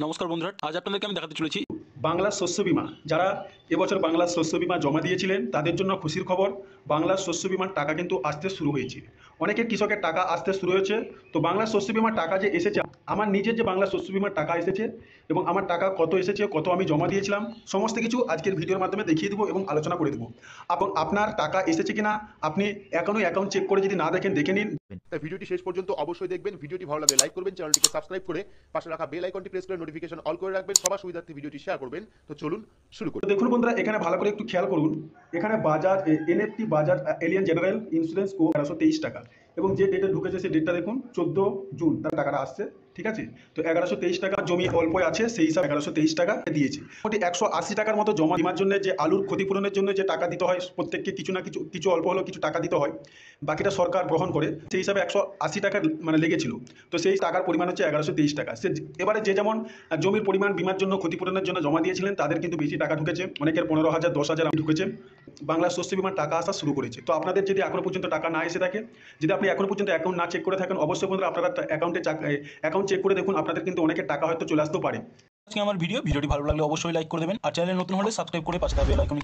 নমস্কার বন্ধুরা, আজ আপনাদেরকে আমি দেখাতে চলেছি বাংলার শস্য বীমা। যারা এবছর বাংলার শস্য বীমা জমা দিয়েছিলেন তাদের জন্য খুশির খবর, বাংলার শস্য বীমার টাকা কিন্তু আসতে শুরু হয়েছে। অনেকের কৃষকের টাকা আসতে শুরু হয়েছে। তো বাংলার শস্য বীমার টাকা যে এসেছে, আমার নিজের যে বাংলার শস্য বীমার টাকা এসেছে এবং আমার টাকা কত এসেছে, কত আমি জমা দিয়েছিলাম, সমস্ত কিছু আজকের ভিডিওর মাধ্যমে দেখিয়ে দেবো এবং আলোচনা করে দেবো। এবং আপনার টাকা এসেছে কিনা আপনি এখনও অ্যাকাউন্ট চেক করে যদি না দেখেন, দেখে নিন। তাই ভিডিওটি শেষ পর্যন্ত অবশ্যই দেখবেন। ভিডিওটি ভালো লাগলে লাইক করবেন, চ্যানেলটিকে সাবস্ক্রাইব করে পাশে রাখা বেল আইকনটি প্রেস করে নোটিফিকেশন অল করে রাখবেন। সবার সুবিধার্থে ভিডিওটি শেয়ার করবেন। তো চলুন শুরু করি। দেখুন বন্ধুরা, এখানে ভালো করে একটু খেয়াল করুন। এখানে বাজাজ এনএফটি বাজাজ এলিয়ান জেনারেল ইন্স্যুরেন্স ও 1123 টাকা, এবং যে ডেটে ঢুকেছে সেই ডেটটা দেখুন 14 জুন তার টাকাটা আসছে। ঠিক আছে, তো 1123 টাকা জমি অল্প আছে, সেই হিসাবে 1123 টাকা দিয়েছে। মোটামুটি 180 টাকার মতো জমা দেওয়ার জন্য, যে আলুর ক্ষতিপূরণের জন্য যে টাকা দিতে হয় প্রত্যেককে, কিছু না কিছু অল্প হলেও কিছু টাকা দিতে হয়, বাকিটা সরকার গ্রহণ করে। সেই হিসাবে 180 টাকা মানে লেগেছিল। তো সেই টাকার পরিমাণ হচ্ছে 1123 টাকা। এবারে যে যেমন জমির পরিমাণ বীমার জন্য, ক্ষতিপূরণের জন্য জমা দিয়েছিলেন তাদের কিন্তু বেশি টাকা ঢুকেছে। অনেকের 15,000 10,000 ঢুকেছে। বাংলার শস্য বীমার টাকা আসা শুরু করেছে। তো আপনাদের যদি এখনো পর্যন্ত টাকা না এসে থাকে, যদি আপনি এখনো পর্যন্ত অ্যাকাউন্ট না চেক করে থাকেন, অবশ্যই বন্ধুরা আপনারা অ্যাকাউন্ট চেক করে দেখুন, আপনাদের কিন্তু অনেকের টাকা হয়তো চলে আসতেও পারে। আজকে আমার ভিডিওটি ভালো লাগলে অবশ্যই লাইক করে দেবেন, আর চ্যানেলে নতুন হলে সাবস্ক্রাইব করে পাশে থাকা বেল আইকনে